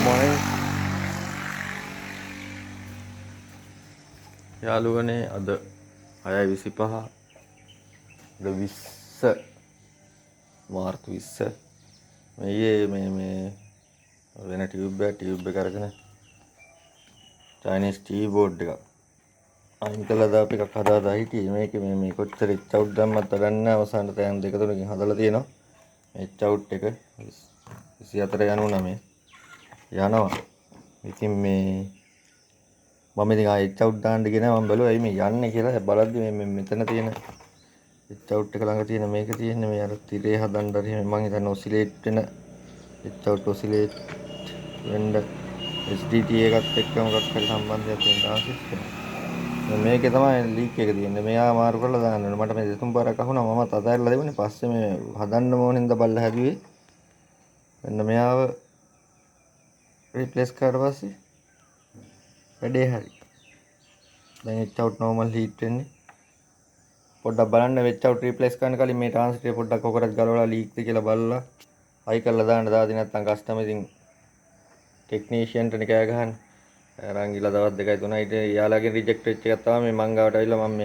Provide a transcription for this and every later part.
morning යාළුවනේ අද 6:25 අද 20 මාර්තු 20 මේ වෙන ටියුබ් එක අරගෙන චයිනීස් ටී බෝඩ් එකක් අයින් කළා දාපු එකක් හදාදා හිටියේ මේකේ මේ කොච්චර ඉච් අවුට් දැම්මත් වැඩක් නැහැ අවසානට තෑන් දෙක තුනකින් හදලා තියෙනවා මේ ඉච් අවුට් එක 24 99 යනවා ඉතින් මේ මම ඉතින් ආයෙ ඉච් අවුට් දාන්න ගියේ නෑ මම බැලුවා එයි මේ යන්නේ කියලා බලද්දි මේ මෙතන තියෙන ඉච් අවුට් එක ළඟ තියෙන මේක තියෙන්නේ මේ අර තිරේ හදන්න හරි මම හිතන්නේ ඔසිලේට් වෙන ඉච් අවුට් ඔසිලේට් වෙන්න SDT එකත් එක්ක මොකක් හරි සම්බන්ධයක් තියෙන ට්‍රාන්සිස්ටර් මේකේ තමයි ලීක් එක තියෙන්නේ මෙයා මාරු කරලා දාන්න ඕනේ මට මේ දෙතුන් පාරක් අහුණා මමත් අතහැරලා දෙවනේ පස්සේ මේ හදන්න ඕනින්ද බලලා හැදුවේ මෙන්න මෙයාව රිප්ලේස් කරලා පස්සේ වැඩේ හරි දැන් ඉච් අවුට් නෝමල් හීට් වෙන්නේ පොඩ්ඩක් බලන්න වෙච් අවුට් රිප්ලේස් කරන්න කලින් මේ ට්‍රාන්සිස්ටර් පොඩ්ඩක් කොකරත් ගලවලා ලීක්ද කියලා බලලා හයි කරලා දාන්න දාදී නැත්නම් කස්ටමර් ඉතින් ටෙක්නීෂියන්ට කෑ ගහන්න අරන් ගිහලා දවස් 2යි 3යි ඉතින් යාළුවාගෙන් රිජෙක්ට් වෙච්ච එකක් තමයි මේ මං ගාවට ඇවිල්ලා මම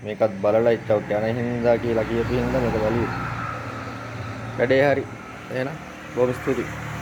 මේකත් බලලා ඉච් අවුට් යන හින්දා කියලා කියපු හින්දා මේක බලුවේ වැඩේ හරි එහෙනම් බොහොම ස්තුතියි